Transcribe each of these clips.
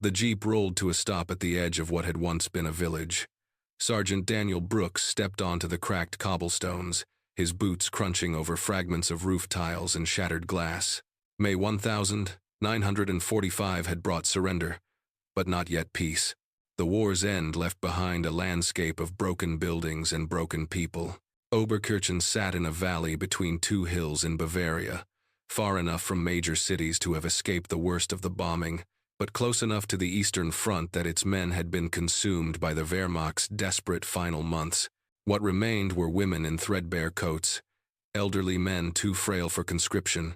The jeep rolled to a stop at the edge of what had once been a village. Sergeant Daniel Brooks stepped onto the cracked cobblestones, his boots crunching over fragments of roof tiles and shattered glass. May 1945 had brought surrender, but not yet peace. The war's end left behind a landscape of broken buildings and broken people. Oberkirchen sat in a valley between two hills in Bavaria, far enough from major cities to have escaped the worst of the bombing, but close enough to the Eastern Front that its men had been consumed by the Wehrmacht's desperate final months. What remained were women in threadbare coats, elderly men too frail for conscription,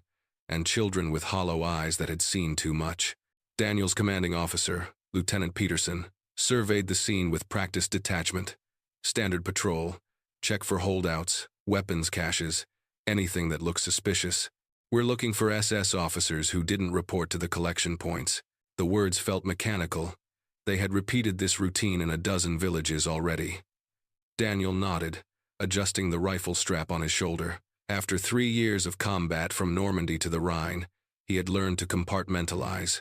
and children with hollow eyes that had seen too much. Daniel's commanding officer, Lieutenant Peterson, surveyed the scene with practiced detachment. Standard patrol, check for holdouts, weapons caches, anything that looks suspicious. We're looking for SS officers who didn't report to the collection points. The words felt mechanical. They had repeated this routine in a dozen villages already. Daniel nodded, adjusting the rifle strap on his shoulder. After 3 years of combat from Normandy to the Rhine, he had learned to compartmentalize.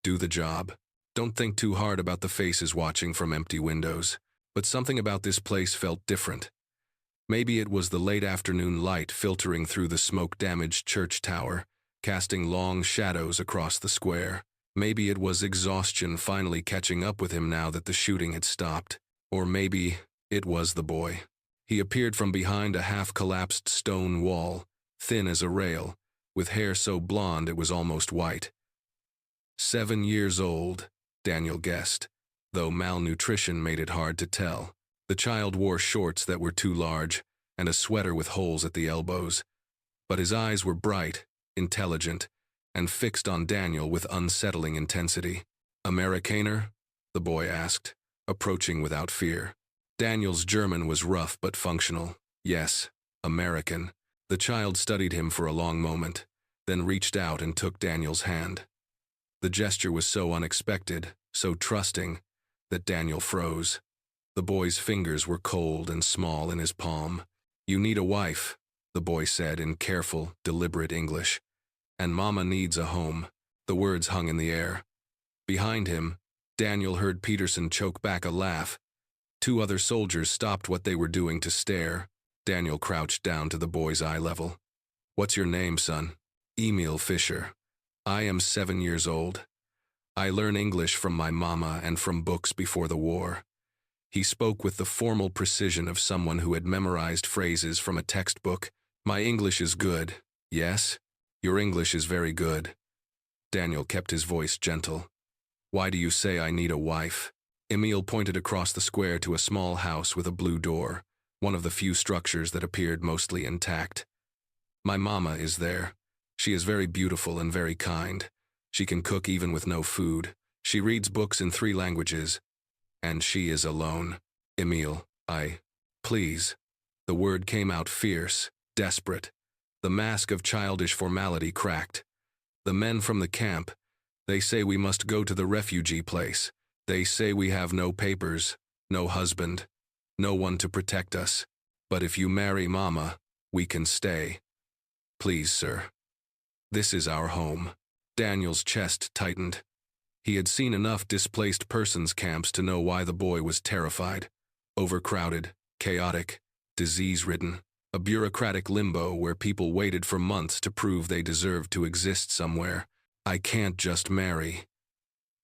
Do the job. Don't think too hard about the faces watching from empty windows. But something about this place felt different. Maybe it was the late afternoon light filtering through the smoke-damaged church tower, casting long shadows across the square. Maybe it was exhaustion finally catching up with him now that the shooting had stopped. Or maybe it was the boy. He appeared from behind a half-collapsed stone wall, thin as a rail, with hair so blonde it was almost white. 7 years old, Daniel guessed, though malnutrition made it hard to tell. The child wore shorts that were too large, and a sweater with holes at the elbows. But his eyes were bright, intelligent, and fixed on Daniel with unsettling intensity. "Amerikaner?" the boy asked, approaching without fear. Daniel's German was rough but functional. Yes, American. The child studied him for a long moment, then reached out and took Daniel's hand. The gesture was so unexpected, so trusting, that Daniel froze. The boy's fingers were cold and small in his palm. "You need a wife," the boy said in careful, deliberate English. "And Mama needs a home." The words hung in the air. Behind him, Daniel heard Peterson choke back a laugh. 2 other soldiers stopped what they were doing to stare. Daniel crouched down to the boy's eye level. "What's your name, son?" "Emil Fischer. I am 7 years old. I learn English from my mama and from books before the war." He spoke with the formal precision of someone who had memorized phrases from a textbook. "My English is good." "Yes, your English is very good." Daniel kept his voice gentle. "Why do you say I need a wife?" Emil pointed across the square to a small house with a blue door, one of the few structures that appeared mostly intact. "My mama is there. She is very beautiful and very kind. She can cook even with no food. She reads books in 3 languages. And she is alone." "Emil, please." The word came out fierce, desperate. The mask of childish formality cracked. "The men from the camp, they say we must go to the refugee place. They say we have no papers, no husband, no one to protect us. But if you marry Mama, we can stay. Please, sir. This is our home." Daniel's chest tightened. He had seen enough displaced persons camps to know why the boy was terrified. Overcrowded, chaotic, disease-ridden. A bureaucratic limbo where people waited for months to prove they deserved to exist somewhere. "I can't just marry."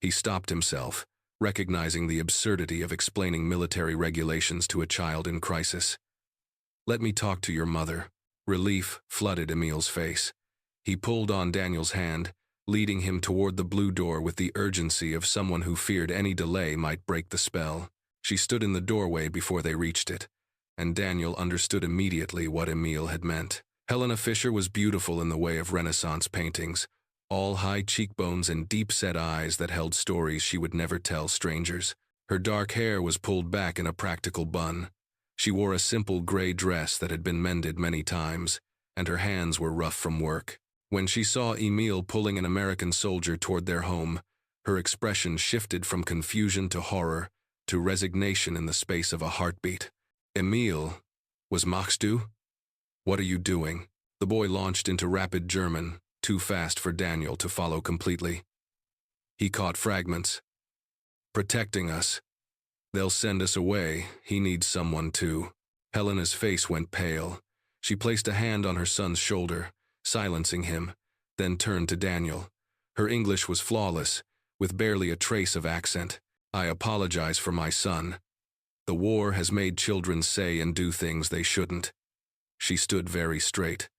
He stopped himself, recognizing the absurdity of explaining military regulations to a child in crisis. "Let me talk to your mother." Relief flooded Emil's face. He pulled on Daniel's hand, leading him toward the blue door with the urgency of someone who feared any delay might break the spell. She stood in the doorway before they reached it, and Daniel understood immediately what Emil had meant. Helena Fischer was beautiful in the way of Renaissance paintings, all high cheekbones and deep-set eyes that held stories she would never tell strangers. Her dark hair was pulled back in a practical bun. She wore a simple gray dress that had been mended many times, and her hands were rough from work. When she saw Emil pulling an American soldier toward their home, her expression shifted from confusion to horror to resignation in the space of a heartbeat. "Emil, was machst du? What are you doing?" The boy launched into rapid German, too fast for Daniel to follow completely. He caught fragments. Protecting us. They'll send us away. He needs someone too. Helena's face went pale. She placed a hand on her son's shoulder, silencing him, then turned to Daniel. Her English was flawless, with barely a trace of accent. I apologize for my son. The war has made children say and do things they shouldn't. She stood very straight,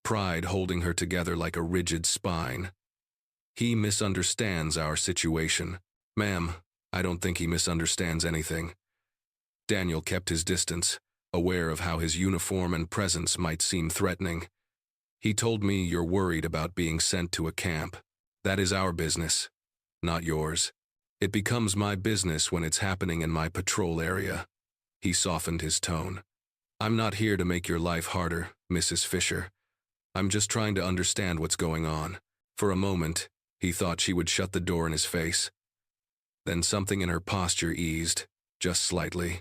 pride holding her together like a rigid spine. He misunderstands our situation. Ma'am, I don't think he misunderstands anything. Daniel kept his distance, aware of how his uniform and presence might seem threatening. He told me you're worried about being sent to a camp. That is our business, not yours. It becomes my business when it's happening in my patrol area. He softened his tone. I'm not here to make your life harder, Mrs. Fisher. I'm just trying to understand what's going on. For a moment, he thought she would shut the door in his face. Then something in her posture eased, just slightly.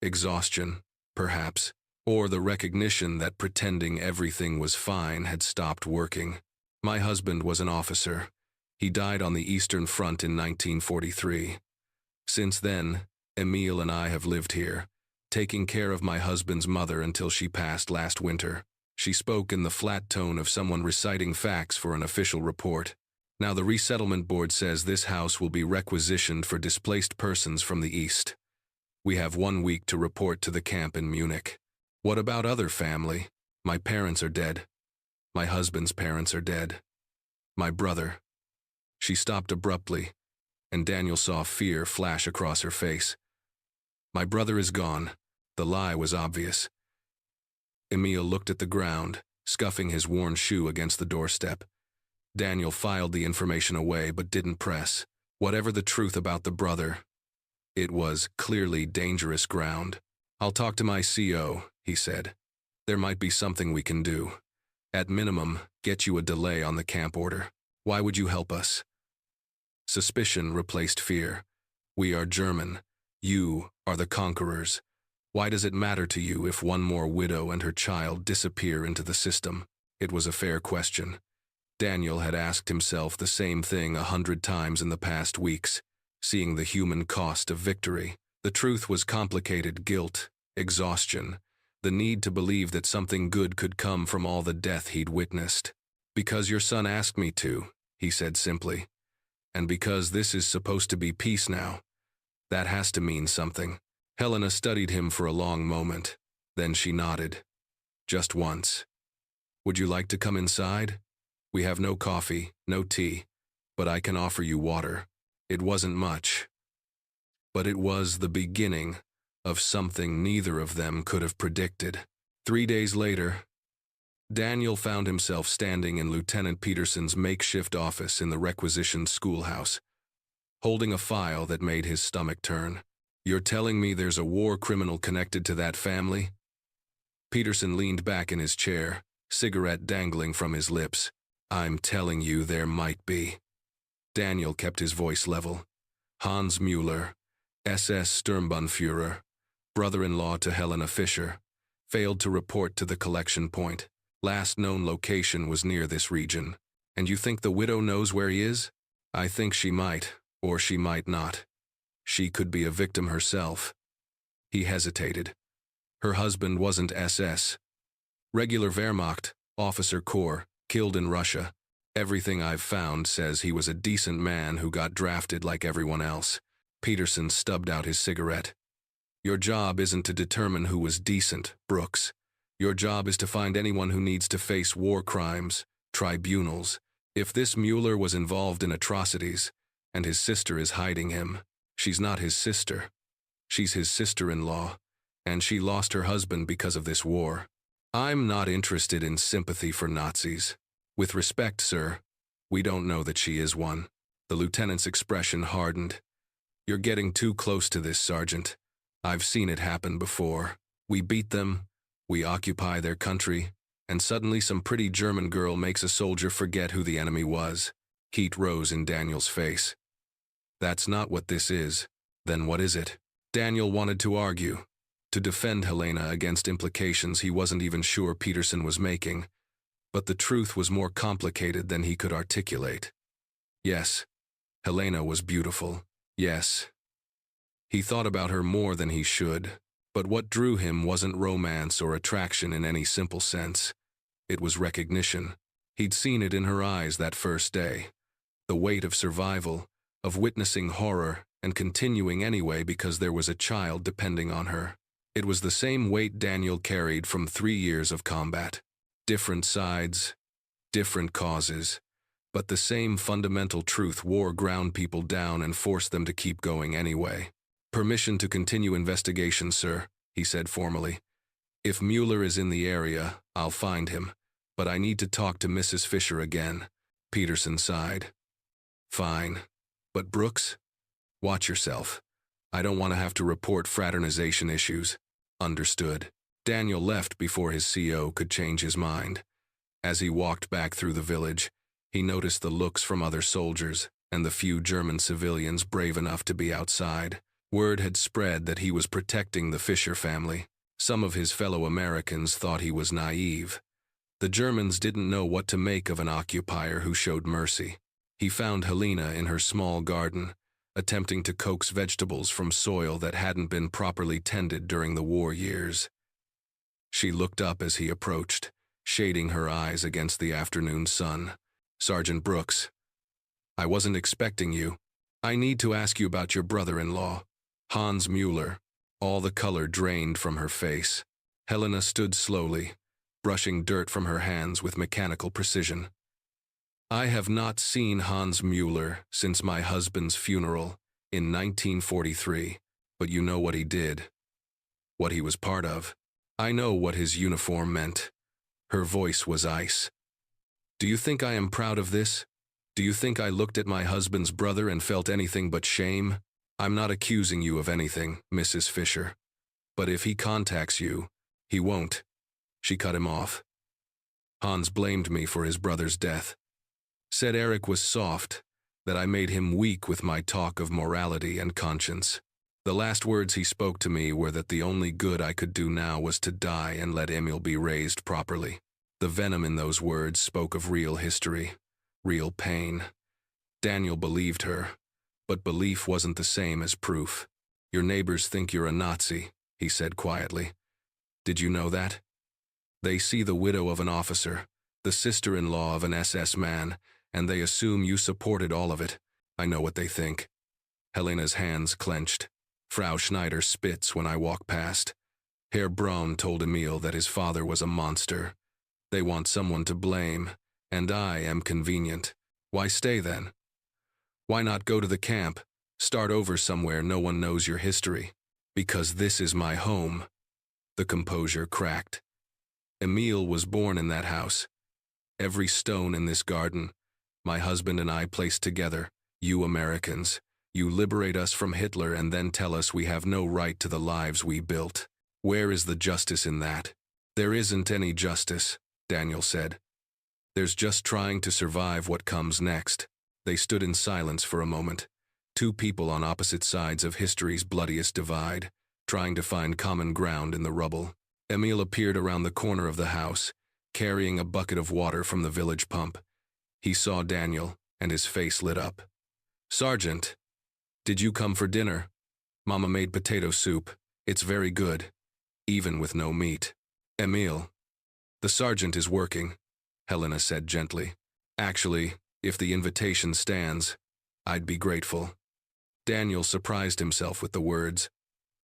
Exhaustion, perhaps, or the recognition that pretending everything was fine had stopped working. My husband was an officer. He died on the Eastern Front in 1943. Since then, Emil and I have lived here, taking care of my husband's mother until she passed last winter. She spoke in the flat tone of someone reciting facts for an official report. Now the resettlement board says this house will be requisitioned for displaced persons from the East. We have 1 week to report to the camp in Munich. What about other family? My parents are dead. My husband's parents are dead. My brother. She stopped abruptly, and Daniel saw fear flash across her face. My brother is gone. The lie was obvious. Emil looked at the ground, scuffing his worn shoe against the doorstep. Daniel filed the information away but didn't press. Whatever the truth about the brother, it was clearly dangerous ground. I'll talk to my CO, he said. There might be something we can do. At minimum, get you a delay on the camp order. Why would you help us? Suspicion replaced fear. We are German. You are the conquerors. Why does it matter to you if one more widow and her child disappear into the system? It was a fair question. Daniel had asked himself the same thing 100 times in the past weeks, seeing the human cost of victory. The truth was complicated guilt, exhaustion, the need to believe that something good could come from all the death he'd witnessed. Because your son asked me to, he said simply. And because this is supposed to be peace now. That has to mean something. Helena studied him for a long moment. Then she nodded. Just once. Would you like to come inside? We have no coffee, no tea, but I can offer you water. It wasn't much. But it was the beginning of something neither of them could have predicted. 3 days later, Daniel found himself standing in Lieutenant Peterson's makeshift office in the requisitioned schoolhouse, holding a file that made his stomach turn. You're telling me there's a war criminal connected to that family? Peterson leaned back in his chair, cigarette dangling from his lips. I'm telling you there might be. Daniel kept his voice level. Hans Müller, SS Sturmbannführer, brother-in-law to Helena Fischer, failed to report to the collection point. Last known location was near this region. And you think the widow knows where he is? I think she might, or she might not. She could be a victim herself. He hesitated. Her husband wasn't SS. Regular Wehrmacht, officer corps, killed in Russia. Everything I've found says he was a decent man who got drafted like everyone else. Peterson stubbed out his cigarette. Your job isn't to determine who was decent, Brooks. Your job is to find anyone who needs to face war crimes, tribunals. If this Müller was involved in atrocities, and his sister is hiding him, she's not his sister. She's his sister-in-law, and she lost her husband because of this war. I'm not interested in sympathy for Nazis. With respect, sir, we don't know that she is one. The lieutenant's expression hardened. You're getting too close to this, Sergeant. I've seen it happen before. We beat them, we occupy their country, and suddenly some pretty German girl makes a soldier forget who the enemy was. Heat rose in Daniel's face. That's not what this is. Then what is it? Daniel wanted to argue, to defend Helena against implications he wasn't even sure Peterson was making, but the truth was more complicated than he could articulate. Yes, Helena was beautiful. Yes. He thought about her more than he should, but what drew him wasn't romance or attraction in any simple sense. It was recognition. He'd seen it in her eyes that first day. The weight of survival, of witnessing horror and continuing anyway because there was a child depending on her. It was the same weight Daniel carried from 3 years of combat. Different sides, different causes, but the same fundamental truth: war ground people down and forced them to keep going anyway. "Permission to continue investigation, sir," he said formally. "If Mueller is in the area, I'll find him, but I need to talk to Mrs. Fisher again." Peterson sighed. "Fine. But Brooks? Watch yourself. I don't want to have to report fraternization issues." "Understood." Daniel left before his CO could change his mind. As he walked back through the village, he noticed the looks from other soldiers and the few German civilians brave enough to be outside. Word had spread that he was protecting the Fisher family. Some of his fellow Americans thought he was naive. The Germans didn't know what to make of an occupier who showed mercy. He found Helena in her small garden, attempting to coax vegetables from soil that hadn't been properly tended during the war years. She looked up as he approached, shading her eyes against the afternoon sun. "Sergeant Brooks, I wasn't expecting you. I need to ask you about your brother-in-law, Hans Mueller." All the color drained from her face. Helena stood slowly, brushing dirt from her hands with mechanical precision. "I have not seen Hans Mueller since my husband's funeral in 1943, but you know what he did, what he was part of. I know what his uniform meant." Her voice was ice. "Do you think I am proud of this? Do you think I looked at my husband's brother and felt anything but shame? I'm not accusing you of anything, Mrs. Fisher. But if he contacts you, he won't." She cut him off. "Hans blamed me for his brother's death. Said Eric was soft, that I made him weak with my talk of morality and conscience. The last words he spoke to me were that the only good I could do now was to die and let Emil be raised properly." The venom in those words spoke of real history, real pain. Daniel believed her, but belief wasn't the same as proof. "Your neighbors think you're a Nazi," he said quietly. "Did you know that? They see the widow of an officer, the sister-in-law of an SS man, and they assume you supported all of it. I know what they think." Helena's hands clenched. "Frau Schneider spits when I walk past. Herr Braun told Emil that his father was a monster. They want someone to blame, and I am convenient. Why stay then? Why not go to the camp, start over somewhere no one knows your history? Because this is my home." The composure cracked. "Emil was born in that house. Every stone in this garden, my husband and I placed together. You Americans, you liberate us from Hitler and then tell us we have no right to the lives we built. Where is the justice in that?" "There isn't any justice," Daniel said. "There's just trying to survive what comes next." They stood in silence for a moment, two people on opposite sides of history's bloodiest divide, trying to find common ground in the rubble. Emil appeared around the corner of the house, carrying a bucket of water from the village pump. He saw Daniel, and his face lit up. "Sergeant, did you come for dinner? Mama made potato soup. It's very good, even with no meat." "Emil." "The sergeant is working," Helena said gently. "Actually, if the invitation stands, I'd be grateful." Daniel surprised himself with the words.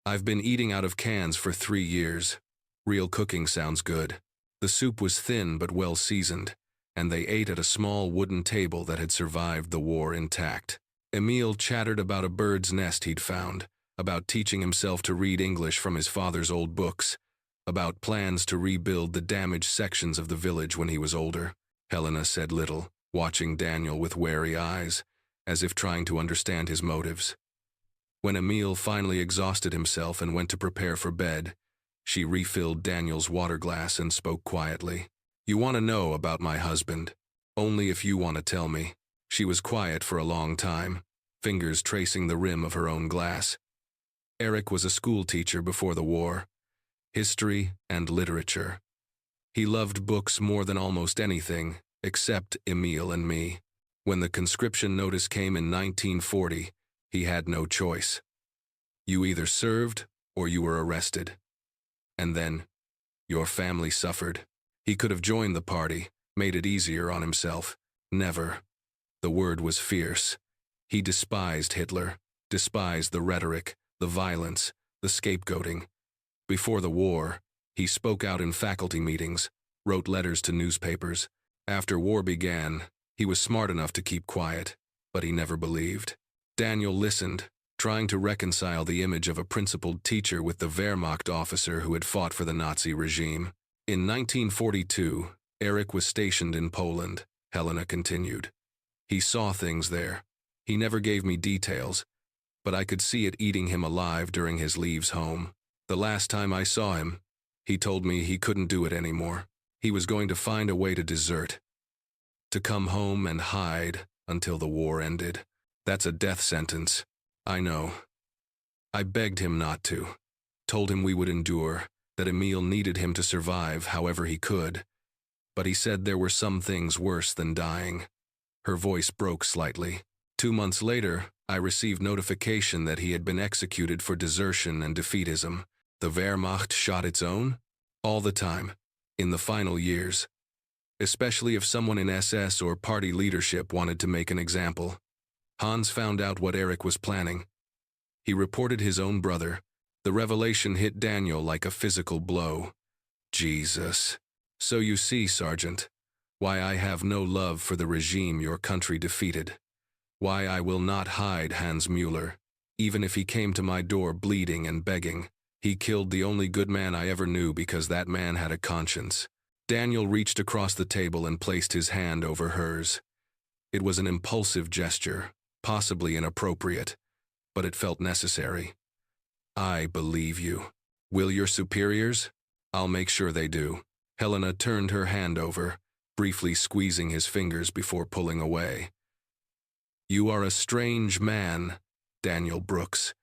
"I've been eating out of cans for 3 years. Real cooking sounds good." The soup was thin but well seasoned, and they ate at a small wooden table that had survived the war intact. Emil chattered about a bird's nest he'd found, about teaching himself to read English from his father's old books, about plans to rebuild the damaged sections of the village when he was older. Helena said little, watching Daniel with wary eyes, as if trying to understand his motives. When Emil finally exhausted himself and went to prepare for bed, she refilled Daniel's water glass and spoke quietly. "You want to know about my husband, only if you want to tell me." She was quiet for a long time, fingers tracing the rim of her own glass. Eric was a school teacher before the war. History and literature. He loved books more than almost anything, except Emil and me. When the conscription notice came in 1940, he had no choice. You either served or you were arrested. And then, your family suffered. He could have joined the party, made it easier on himself. Never. The word was fierce. He despised Hitler, despised the rhetoric, the violence, the scapegoating. Before the war, he spoke out in faculty meetings, wrote letters to newspapers. After war began, he was smart enough to keep quiet, but he never believed. Daniel listened, trying to reconcile the image of a principled teacher with the Wehrmacht officer who had fought for the Nazi regime. In 1942, Eric was stationed in Poland, Helena continued. He saw things there. He never gave me details, but I could see it eating him alive during his leaves home. The last time I saw him, he told me he couldn't do it anymore. He was going to find a way to desert, to come home and hide until the war ended. That's a death sentence. I know. I begged him not to, told him we would endure, that Emil needed him to survive however he could, but he said there were some things worse than dying. Her voice broke slightly. 2 months later, I received notification that he had been executed for desertion and defeatism. The Wehrmacht shot its own? All the time. In the final years. Especially if someone in SS or party leadership wanted to make an example. Hans found out what Eric was planning. He reported his own brother. The revelation hit Daniel like a physical blow. Jesus. So you see, Sergeant, why I have no love for the regime your country defeated. Why I will not hide Hans Mueller, even if he came to my door bleeding and begging. He killed the only good man I ever knew because that man had a conscience. Daniel reached across the table and placed his hand over hers. It was an impulsive gesture, possibly inappropriate, but it felt necessary. I believe you. Will your superiors? I'll make sure they do. Helena turned her hand over, briefly squeezing his fingers before pulling away. You are a strange man, Daniel Brooks.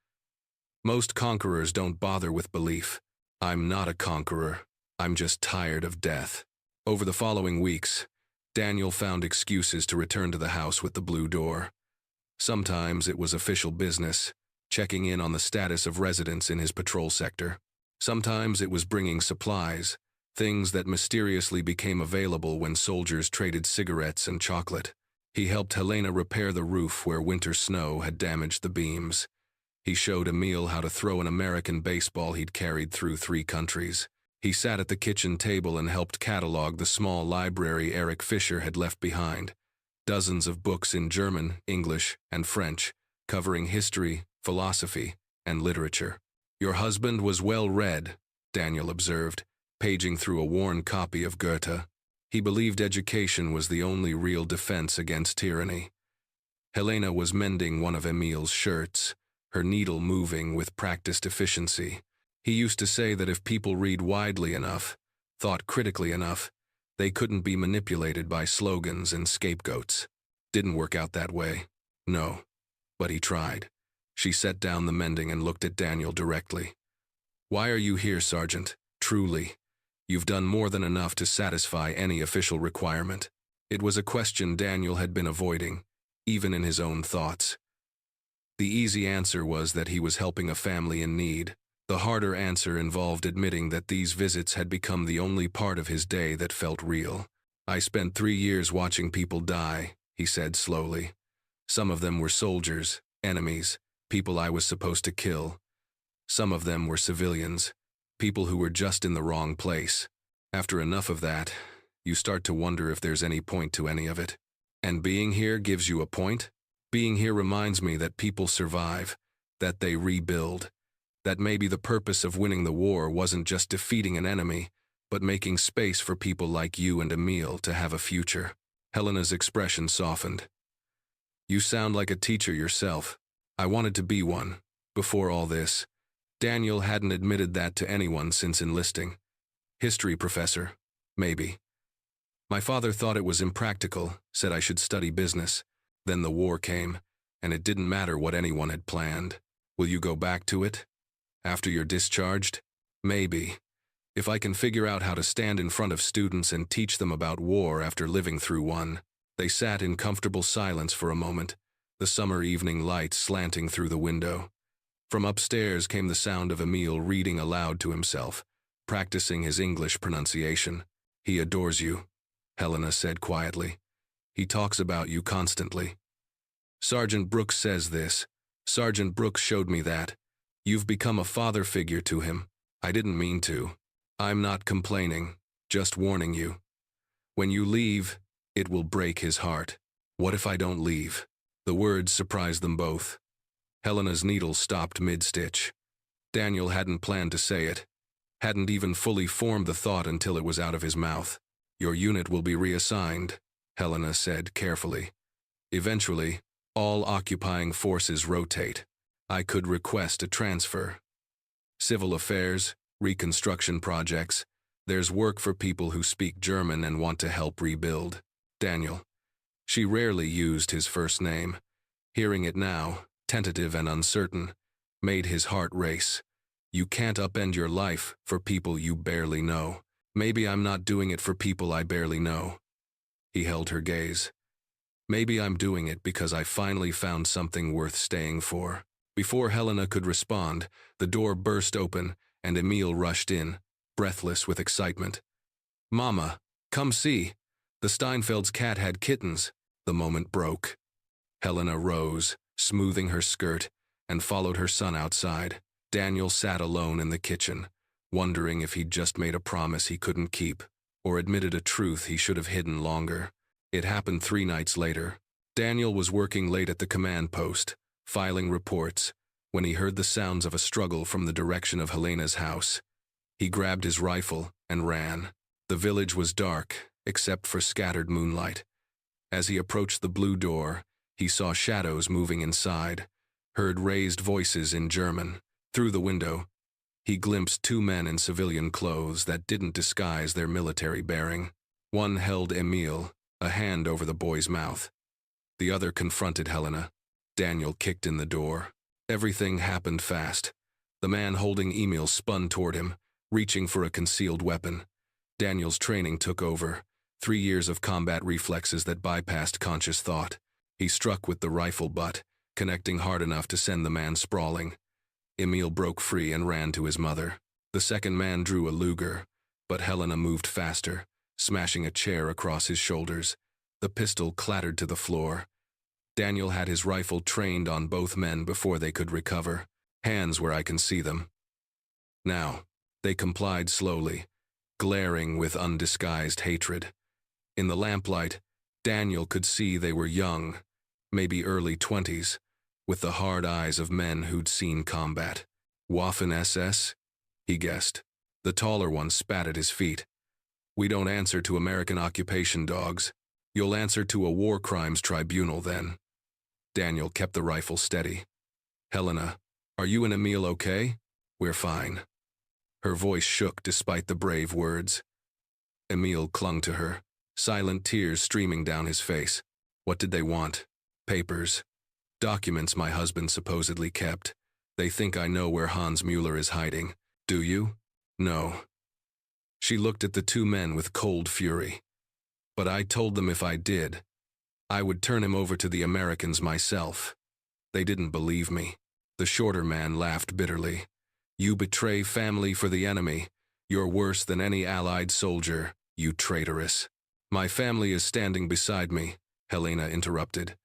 Most conquerors don't bother with belief. I'm not a conqueror. I'm just tired of death. Over the following weeks, Daniel found excuses to return to the house with the blue door. Sometimes it was official business, checking in on the status of residents in his patrol sector. Sometimes it was bringing supplies, things that mysteriously became available when soldiers traded cigarettes and chocolate. He helped Helena repair the roof where winter snow had damaged the beams. He showed Emil how to throw an American baseball he'd carried through 3 countries. He sat at the kitchen table and helped catalog the small library Eric Fisher had left behind. Dozens of books in German, English, and French, covering history, philosophy, and literature. Your husband was well read, Daniel observed, paging through a worn copy of Goethe. He believed education was the only real defense against tyranny. Helena was mending one of Emil's shirts, her needle moving with practiced efficiency. He used to say that if people read widely enough, thought critically enough, they couldn't be manipulated by slogans and scapegoats. Didn't work out that way. No. But he tried. She set down the mending and looked at Daniel directly. Why are you here, Sergeant? Truly. You've done more than enough to satisfy any official requirement. It was a question Daniel had been avoiding, even in his own thoughts. The easy answer was that he was helping a family in need. The harder answer involved admitting that these visits had become the only part of his day that felt real. I spent 3 years watching people die, he said slowly. Some of them were soldiers, enemies, people I was supposed to kill. Some of them were civilians, people who were just in the wrong place. After enough of that, you start to wonder if there's any point to any of it. And being here gives you a point? Being here reminds me that people survive, that they rebuild, that maybe the purpose of winning the war wasn't just defeating an enemy, but making space for people like you and Emil to have a future. Helena's expression softened. You sound like a teacher yourself. I wanted to be one. Before all this, Daniel hadn't admitted that to anyone since enlisting. History professor, maybe. My father thought it was impractical, said I should study business. Then the war came, and it didn't matter what anyone had planned. Will you go back to it? After you're discharged? Maybe. If I can figure out how to stand in front of students and teach them about war after living through one. They sat in comfortable silence for a moment, the summer evening light slanting through the window. From upstairs came the sound of Emil reading aloud to himself, practicing his English pronunciation. "He adores you," Helena said quietly. "He talks about you constantly. Sergeant Brooks says this. Sergeant Brooks showed me that. You've become a father figure to him. I didn't mean to. I'm not complaining, just warning you. When you leave, it will break his heart. What if I don't leave?" The words surprised them both. Helena's needle stopped mid-stitch. Daniel hadn't planned to say it, hadn't even fully formed the thought until it was out of his mouth. "Your unit will be reassigned," Helena said carefully. "Eventually, all occupying forces rotate. I could request a transfer. Civil affairs, reconstruction projects. There's work for people who speak German and want to help rebuild." Daniel. She rarely used his first name. Hearing it now, tentative and uncertain, made his heart race. You can't upend your life for people you barely know. Maybe I'm not doing it for people I barely know. He held her gaze. Maybe I'm doing it because I finally found something worth staying for. Before Helena could respond, the door burst open and Emil rushed in, breathless with excitement. "Mama, come see. The Steinfeld's cat had kittens." The moment broke. Helena rose, smoothing her skirt, and followed her son outside. Daniel sat alone in the kitchen, wondering if he'd just made a promise he couldn't keep, or admitted a truth he should have hidden longer. It happened 3 nights later. Daniel was working late at the command post, filing reports, when he heard the sounds of a struggle from the direction of Helena's house. He grabbed his rifle and ran. The village was dark, except for scattered moonlight. As he approached the blue door, he saw shadows moving inside, heard raised voices in German. Through the window, he glimpsed 2 men in civilian clothes that didn't disguise their military bearing. One held Emil, a hand over the boy's mouth. The other confronted Helena. Daniel kicked in the door. Everything happened fast. The man holding Emil spun toward him, reaching for a concealed weapon. Daniel's training took over, 3 years of combat reflexes that bypassed conscious thought. He struck with the rifle butt, connecting hard enough to send the man sprawling. Emil broke free and ran to his mother. The second man drew a Luger, but Helena moved faster, smashing a chair across his shoulders. The pistol clattered to the floor. Daniel had his rifle trained on both men before they could recover, hands where I can see them. Now, they complied slowly, glaring with undisguised hatred. In the lamplight, Daniel could see they were young, maybe early 20s, with the hard eyes of men who'd seen combat. Waffen-SS? He guessed. The taller one spat at his feet. "We don't answer to American occupation dogs. You'll answer to a war crimes tribunal then." Daniel kept the rifle steady. "Helena, are you and Emil okay?" "We're fine." Her voice shook despite the brave words. Emil clung to her, silent tears streaming down his face. "What did they want?" "Papers. Documents my husband supposedly kept. They think I know where Hans Mueller is hiding. Do you?" "No." She looked at the 2 men with cold fury. "But I told them if I did, I would turn him over to the Americans myself. They didn't believe me." The shorter man laughed bitterly. "You betray family for the enemy. You're worse than any Allied soldier, you traitoress." "My family is standing beside me," Helena interrupted.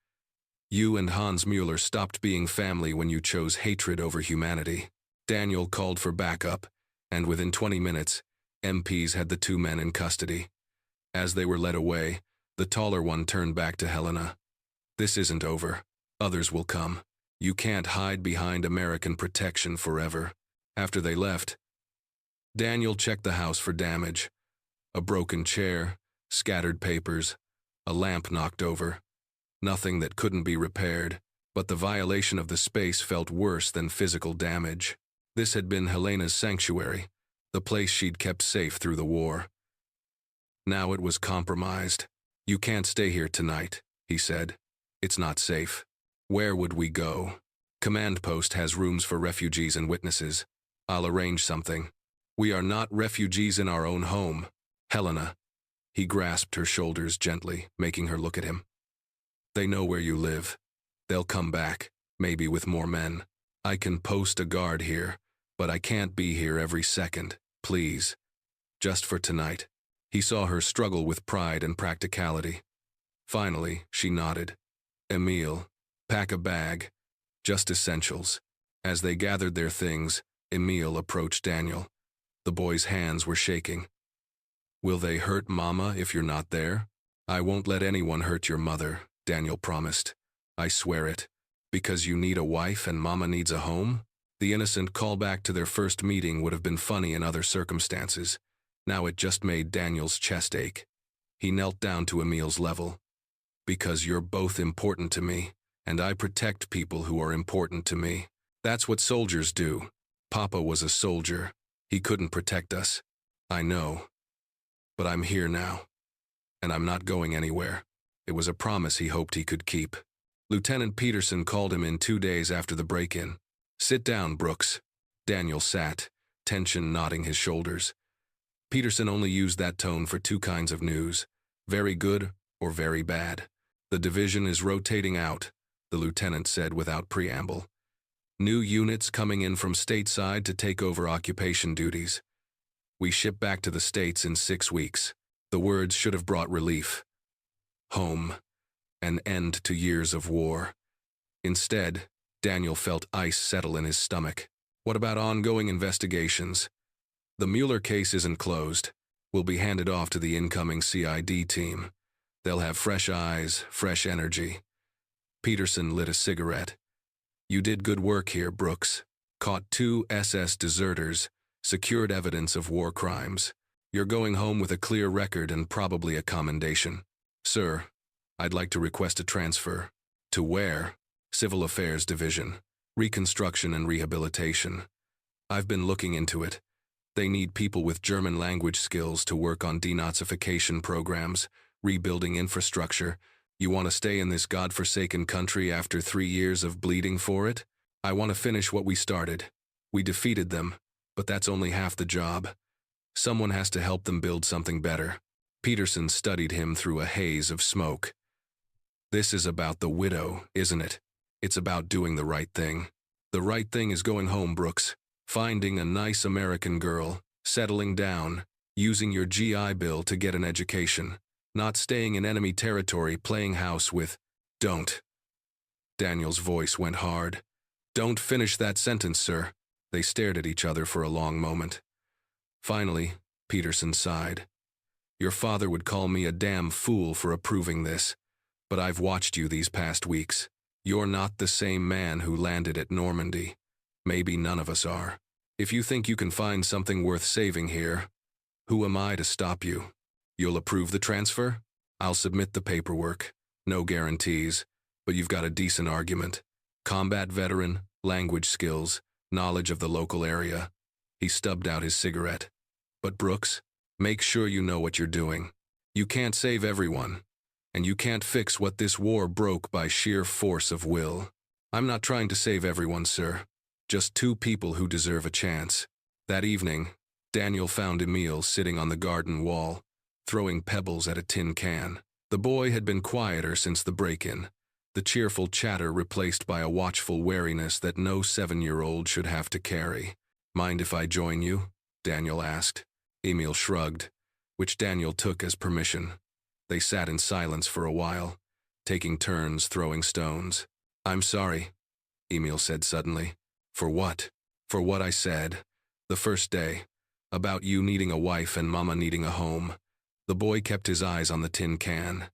"You and Hans Mueller stopped being family when you chose hatred over humanity." Daniel called for backup, and within 20 minutes, MPs had the 2 men in custody. As they were led away, the taller one turned back to Helena. "This isn't over. Others will come. You can't hide behind American protection forever." After they left, Daniel checked the house for damage. A broken chair, scattered papers, a lamp knocked over. Nothing that couldn't be repaired, but the violation of the space felt worse than physical damage. This had been Helena's sanctuary, the place she'd kept safe through the war. Now it was compromised. "You can't stay here tonight," he said. "It's not safe." "Where would we go?" "Command post has rooms for refugees and witnesses. I'll arrange something." "We are not refugees in our own home, Helena." He grasped her shoulders gently, making her look at him. They know where you live. They'll come back, maybe with more men. I can post a guard here, but I can't be here every second, please. Just for tonight. He saw her struggle with pride and practicality. Finally, she nodded. Emil, pack a bag. Just essentials. As they gathered their things, Emil approached Daniel. The boy's hands were shaking. Will they hurt Mama if you're not there? I won't let anyone hurt your mother, Daniel promised. I swear it. Because you need a wife and Mama needs a home? The innocent callback to their first meeting would have been funny in other circumstances. Now it just made Daniel's chest ache. He knelt down to Emil's level. Because you're both important to me, and I protect people who are important to me. That's what soldiers do. Papa was a soldier. He couldn't protect us. I know. But I'm here now. And I'm not going anywhere. It was a promise he hoped he could keep. Lieutenant Peterson called him in 2 days after the break-in. Sit down, Brooks. Daniel sat, tension knotting his shoulders. Peterson only used that tone for 2 kinds of news, very good or very bad. The division is rotating out, the lieutenant said without preamble. New units coming in from stateside to take over occupation duties. We ship back to the States in 6 weeks. The words should have brought relief. Home. An end to years of war. Instead, Daniel felt ice settle in his stomach. What about ongoing investigations? The Mueller case isn't closed. Will be handed off to the incoming CID team. They'll have fresh eyes, fresh energy. Peterson lit a cigarette. You did good work here, Brooks. Caught 2 SS deserters, secured evidence of war crimes. You're going home with a clear record and probably a commendation. Sir, I'd like to request a transfer. To where? Civil Affairs Division. Reconstruction and Rehabilitation. I've been looking into it. They need people with German language skills to work on denazification programs, rebuilding infrastructure. You want to stay in this godforsaken country after 3 years of bleeding for it? I want to finish what we started. We defeated them, but that's only half the job. Someone has to help them build something better. Peterson studied him through a haze of smoke. This is about the widow, isn't it? It's about doing the right thing. The right thing is going home, Brooks. Finding a nice American girl, settling down, using your GI Bill to get an education, not staying in enemy territory playing house with, don't. Daniel's voice went hard. Don't finish that sentence, sir. They stared at each other for a long moment. Finally, Peterson sighed. Your father would call me a damn fool for approving this, but I've watched you these past weeks. You're not the same man who landed at Normandy. Maybe none of us are. If you think you can find something worth saving here, who am I to stop you? You'll approve the transfer? I'll submit the paperwork. No guarantees, but you've got a decent argument. Combat veteran, language skills, knowledge of the local area. He stubbed out his cigarette. But Brooks, make sure you know what you're doing. You can't save everyone, and you can't fix what this war broke by sheer force of will. I'm not trying to save everyone, sir. Just 2 people who deserve a chance. That evening, Daniel found Emil sitting on the garden wall, throwing pebbles at a tin can. The boy had been quieter since the break-in, the cheerful chatter replaced by a watchful wariness that no 7-year-old should have to carry. Mind if I join you? Daniel asked. Emil shrugged, which Daniel took as permission. They sat in silence for a while, taking turns throwing stones. I'm sorry, Emil said suddenly. For what? For what I said. The first day. About you needing a wife and Mama needing a home. The boy kept his eyes on the tin can.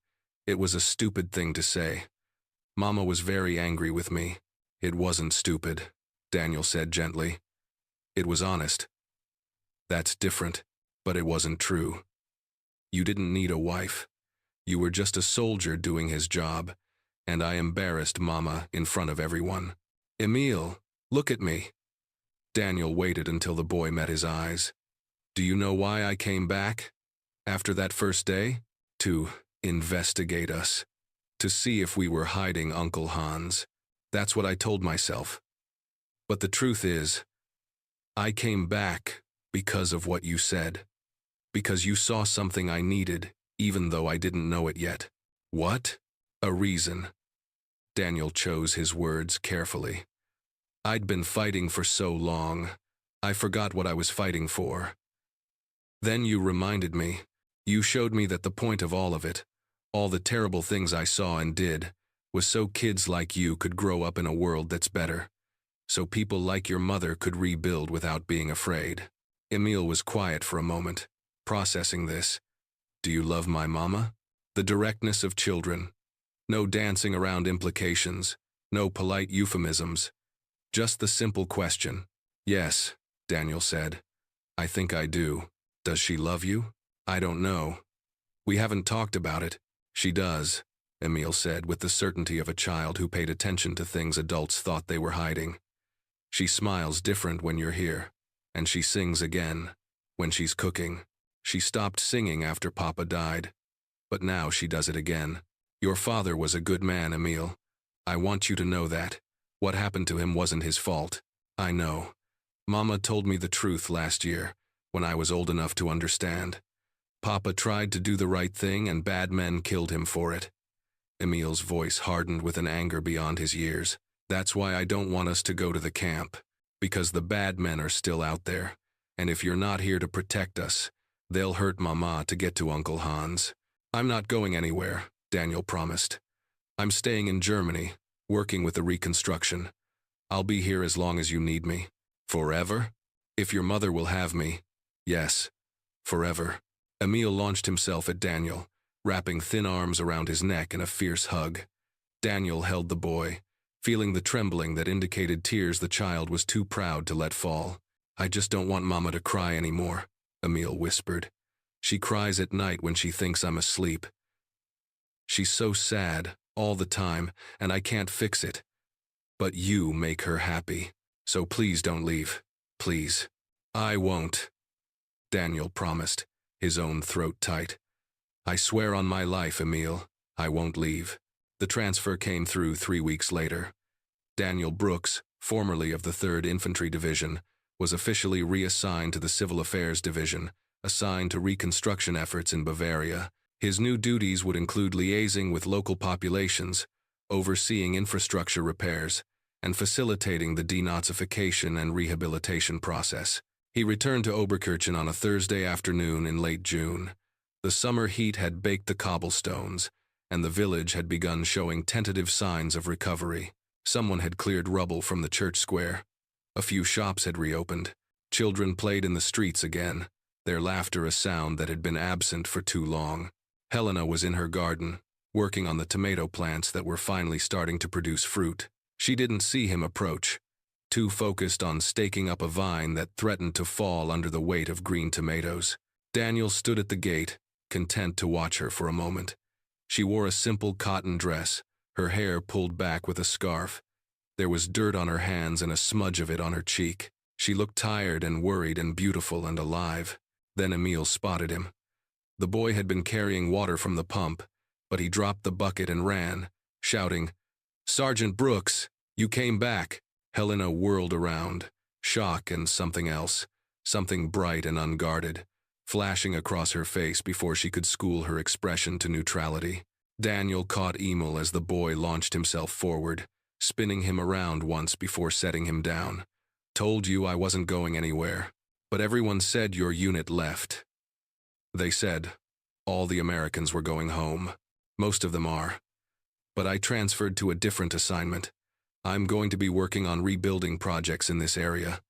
It was a stupid thing to say. Mama was very angry with me. It wasn't stupid, Daniel said gently. It was honest. That's different, but it wasn't true. You didn't need a wife. You were just a soldier doing his job, and I embarrassed Mama in front of everyone. Emil, look at me. Daniel waited until the boy met his eyes. Do you know why I came back? After that first day? To investigate us. To see if we were hiding Uncle Hans. That's what I told myself. But the truth is, I came back because of what you said. Because you saw something I needed even though I didn't know it yet. What? A reason. Daniel chose his words carefully. I'd been fighting for so long, I forgot what I was fighting for. Then you reminded me. You showed me that the point of all of it, all the terrible things I saw and did, was so kids like you could grow up in a world that's better. So people like your mother could rebuild without being afraid. Emil was quiet for a moment, processing this. Do you love my mama? The directness of children. No dancing around implications, no polite euphemisms. Just the simple question. Yes, Daniel said. I think I do. Does she love you? I don't know. We haven't talked about it. She does, Emil said with the certainty of a child who paid attention to things adults thought they were hiding. She smiles different when you're here, and she sings again, when she's cooking. She stopped singing after Papa died, but now she does it again. Your father was a good man, Emil. I want you to know that. What happened to him wasn't his fault. I know. Mama told me the truth last year, when I was old enough to understand. Papa tried to do the right thing and bad men killed him for it. Emil's voice hardened with an anger beyond his years. That's why I don't want us to go to the camp, because the bad men are still out there, and if you're not here to protect us, they'll hurt Mama to get to Uncle Hans. I'm not going anywhere, Daniel promised. I'm staying in Germany, working with the reconstruction. I'll be here as long as you need me. Forever? If your mother will have me. Yes, forever. Emil launched himself at Daniel, wrapping thin arms around his neck in a fierce hug. Daniel held the boy, feeling the trembling that indicated tears the child was too proud to let fall. I just don't want Mama to cry anymore, Emil whispered. She cries at night when she thinks I'm asleep. She's so sad, all the time, and I can't fix it. But you make her happy, so please don't leave. Please. I won't. Daniel promised, his own throat tight. I swear on my life, Emil, I won't leave. The transfer came through 3 weeks later. Daniel Brooks, formerly of the 3rd Infantry Division, was officially reassigned to the Civil Affairs Division, assigned to reconstruction efforts in Bavaria. His new duties would include liaising with local populations, overseeing infrastructure repairs, and facilitating the denazification and rehabilitation process. He returned to Oberkirchen on a Thursday afternoon in late June. The summer heat had baked the cobblestones, and the village had begun showing tentative signs of recovery. Someone had cleared rubble from the church square. A few shops had reopened. Children played in the streets again, their laughter a sound that had been absent for too long. Helena was in her garden, working on the tomato plants that were finally starting to produce fruit. She didn't see him approach, too focused on staking up a vine that threatened to fall under the weight of green tomatoes. Daniel stood at the gate, content to watch her for a moment. She wore a simple cotton dress, her hair pulled back with a scarf. There was dirt on her hands and a smudge of it on her cheek. She looked tired and worried and beautiful and alive. Then Emil spotted him. The boy had been carrying water from the pump, but he dropped the bucket and ran, shouting, "Sergeant Brooks, you came back." Helena whirled around, shock and something else, something bright and unguarded, flashing across her face before she could school her expression to neutrality. Daniel caught Emil as the boy launched himself forward, spinning him around once before setting him down. "Told you I wasn't going anywhere, but everyone said your unit left." They said all the Americans were going home. Most of them are. But I transferred to a different assignment. I'm going to be working on rebuilding projects in this area.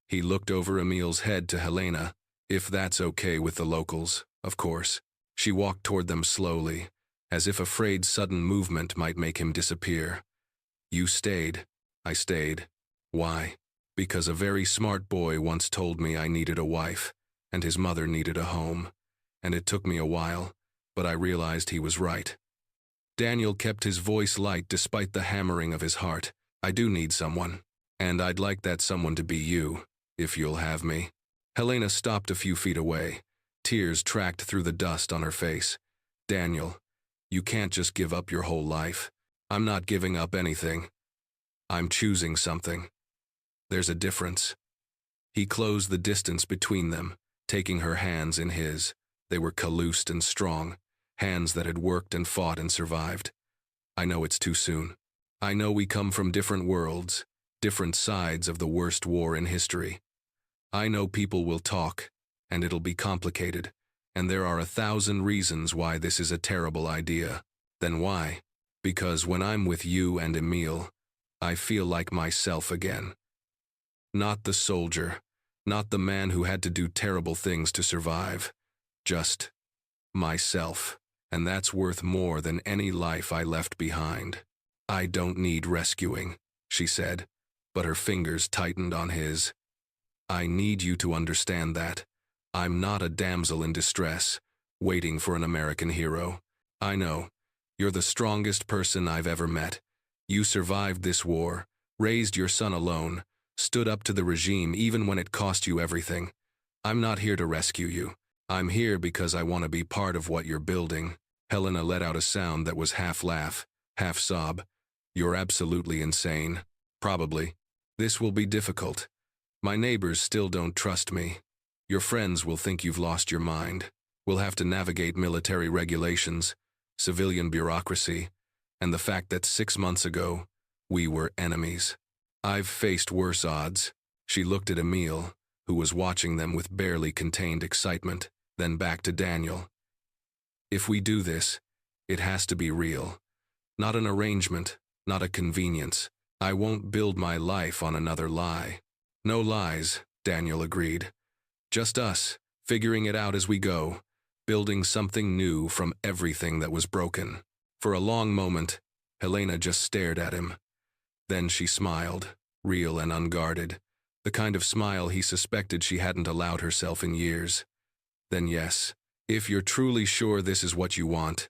He looked over Emil's head to Helena. If that's okay with the locals, of course. She walked toward them slowly, as if afraid sudden movement might make him disappear. You stayed. I stayed. Why? Because a very smart boy once told me I needed a wife, and his mother needed a home. And it took me a while, but I realized he was right. Daniel kept his voice light despite the hammering of his heart. I do need someone, and I'd like that someone to be you, if you'll have me. Helena stopped a few feet away. Tears tracked through the dust on her face. Daniel, you can't just give up your whole life. I'm not giving up anything. I'm choosing something. There's a difference. He closed the distance between them, taking her hands in his. They were calloused and strong, hands that had worked and fought and survived. I know it's too soon. I know we come from different worlds, different sides of the worst war in history. I know people will talk, and it'll be complicated, and there are 1,000 reasons why this is a terrible idea. Then why? Because when I'm with you and Emil, I feel like myself again. Not the soldier, not the man who had to do terrible things to survive. Just myself, and that's worth more than any life I left behind. I don't need rescuing, she said, but her fingers tightened on his. I need you to understand that. I'm not a damsel in distress, waiting for an American hero. I know. You're the strongest person I've ever met. You survived this war, raised your son alone, stood up to the regime even when it cost you everything. I'm not here to rescue you. I'm here because I want to be part of what you're building. Helena let out a sound that was half laugh, half sob. You're absolutely insane. Probably. This will be difficult. My neighbors still don't trust me. Your friends will think you've lost your mind. We'll have to navigate military regulations, civilian bureaucracy, and the fact that 6 months ago, we were enemies. I've faced worse odds. She looked at Emil, who was watching them with barely contained excitement, then back to Daniel. If we do this, it has to be real. Not an arrangement, not a convenience. I won't build my life on another lie. No lies, Daniel agreed. Just us, figuring it out as we go, building something new from everything that was broken. For a long moment, Helena just stared at him. Then she smiled, real and unguarded, the kind of smile he suspected she hadn't allowed herself in years. Then yes, if you're truly sure this is what you want,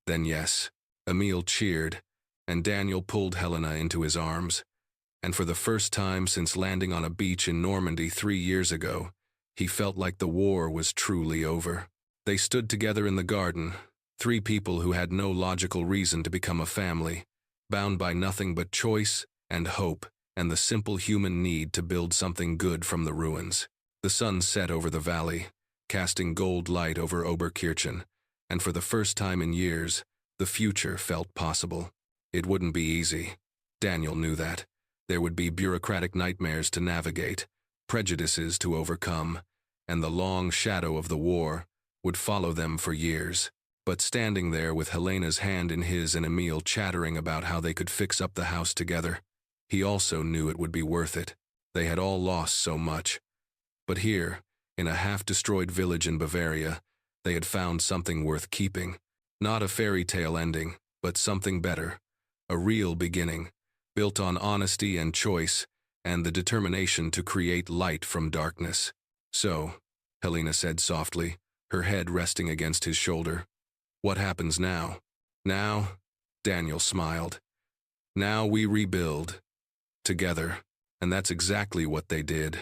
then yes. Emil cheered, and Daniel pulled Helena into his arms. And for the first time since landing on a beach in Normandy 3 years ago, he felt like the war was truly over. They stood together in the garden, 3 people who had no logical reason to become a family, bound by nothing but choice and hope and the simple human need to build something good from the ruins. The sun set over the valley, casting gold light over Oberkirchen, and for the first time in years, the future felt possible. It wouldn't be easy. Daniel knew that. There would be bureaucratic nightmares to navigate, prejudices to overcome, and the long shadow of the war would follow them for years. But standing there with Helena's hand in his and Emil chattering about how they could fix up the house together, he also knew it would be worth it. They had all lost so much. But here, in a half-destroyed village in Bavaria, they had found something worth keeping. Not a fairy tale ending, but something better. A real beginning, built on honesty and choice, and the determination to create light from darkness. So, Helena said softly, her head resting against his shoulder. What happens now? Now, Daniel smiled. Now we rebuild. Together. And that's exactly what they did.